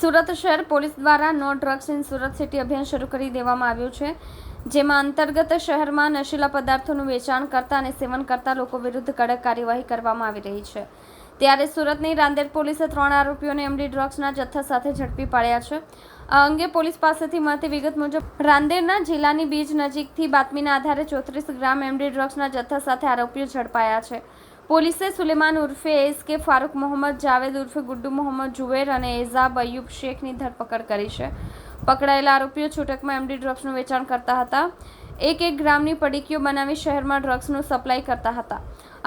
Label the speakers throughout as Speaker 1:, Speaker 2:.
Speaker 1: સુરત શહેર પોલીસ દ્વારા no drugs in Surat city અભિયાન શરૂ કરી દેવામાં આવ્યું છે, જેમાં અંતર્ગત શહેરમાં નશીલા પદાર્થોનું વેચાણ કરતા અને સેવન કરતા લોકો વિરુદ્ધ કડક કાર્યવાહી કરવામાં આવી રહી છે. ત્યારે સુરતની રાંદેર પોલીસે 3 આરોપીઓને એમડી ડ્રગ્સના જથ્થા સાથે ઝડપી પાડ્યા છે. આ અંગે પોલીસ પાસેથી મળતી વિગત મુજબ રાંદેરના જિલ્લાની બીજ નજીકથી બાતમીના આધારે 34 ગ્રામ એમડી ડ્રગ્સના જથ્થા સાથે આરોપીઓ ઝડપાયા છે. પોલીસે સુલેમાન ઉર્ફે એસકે ફારૂક મોહમ્મદ જાવેદ ઉર્ફે ગુડ્ડુ મોહમ્મદ જુવેર અને એઝાબ અયુબ શેખની ધરપકડ કરી છે. પકડાયેલા આરોપીઓ છૂટકમાં એમડી ડ્રગ્સનું વેચાણ કરતા હતા. 1 ગ્રામની પડીકીઓ બનાવી શહેરમાં ડ્રગ્સનું સપ્લાય કરતા હતા.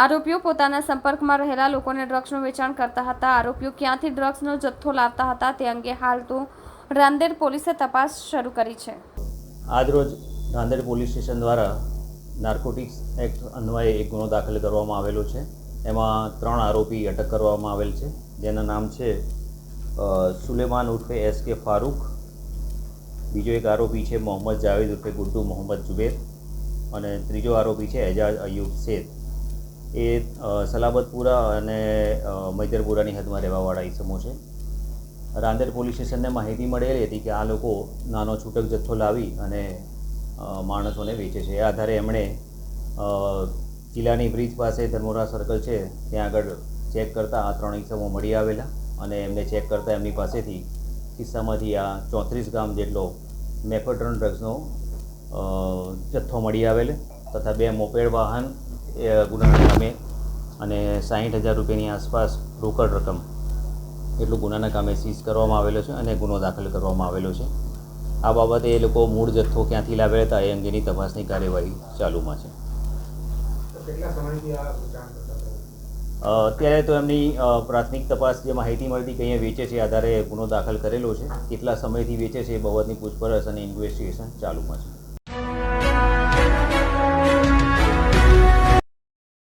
Speaker 1: આરોપીઓ પોતાના સંપર્કમાં રહેલા લોકોને ડ્રગ્સનું વેચાણ કરતા હતા. આરોપીઓ ક્યાંથી ડ્રગ્સનો જથ્થો લાવતા હતા તે અંગે હાલ તો રાંદેર પોલીસે તપાસ શરૂ કરી છે.
Speaker 2: આજરોજ રાંદેર પોલીસ સ્ટેશન દ્વારા નાર્કોટિક્સ એક્ટ અન્વયે એક ગુનો દાખલ કરવામાં આવેલો છે. એમાં 3 આરોપી અટક કરવામાં આવેલ છે, જેના નામ છે સુલેમાન ઉર્ફે એસકે ફારૂક, બીજો એક આરોપી છે મોહમ્મદ જાવેદ ઉર્ફે ગુડ્ડુ મોહમ્મદ જુબેર અને ત્રીજો આરોપી છે એજાજ અયુબ શેખ. એ સલાબતપુરા અને મૈદરપુરાની હદમાં રહેવાવાળા ઈસમો છે. રાંદેર પોલીસ સ્ટેશનને માહિતી મળેલી હતી કે આ લોકો નાનો છૂટક જથ્થો લાવી અને માણસોને વેચે છે. એ આધારે એમણે જિલ્લાની બ્રિજ પાસે ધર્મોરા સર્કલ છે ત્યાં આગળ ચેક કરતાં આ 3 ઈસમો મળી આવેલા અને એમને ચેક કરતાં એમની પાસેથી ખિસ્સામાંથી આ 34 ગ્રામ જેટલો મેફેડ્રોન ડ્રગ્સનો જથ્થો મળી આવેલ તથા 2 મોપેડ વાહન ગુનાના કામે અને 60,000 રૂપિયાની આસપાસ રોકડ રકમ એટલું ગુનાના કામે સીઝ કરવામાં આવેલો છે અને ગુનો દાખલ કરવામાં આવેલો છે. આ બાબતે એ લોકો મૂળ જથ્થો ક્યાંથી લાવ્યા હતા એ અંગેની તપાસની કાર્યવાહી ચાલુમાં છે. અત્યારે તો એમની પ્રાથમિક તપાસ જે માહિતી મળતી કે અહીંયા વેચે છે આધારે ગુનો દાખલ કરેલો છે. કેટલા સમયથી વેચે છે એ બાબતની પૂછપરછ અને ઇન્વેસ્ટિગેશન ચાલુમાં છે.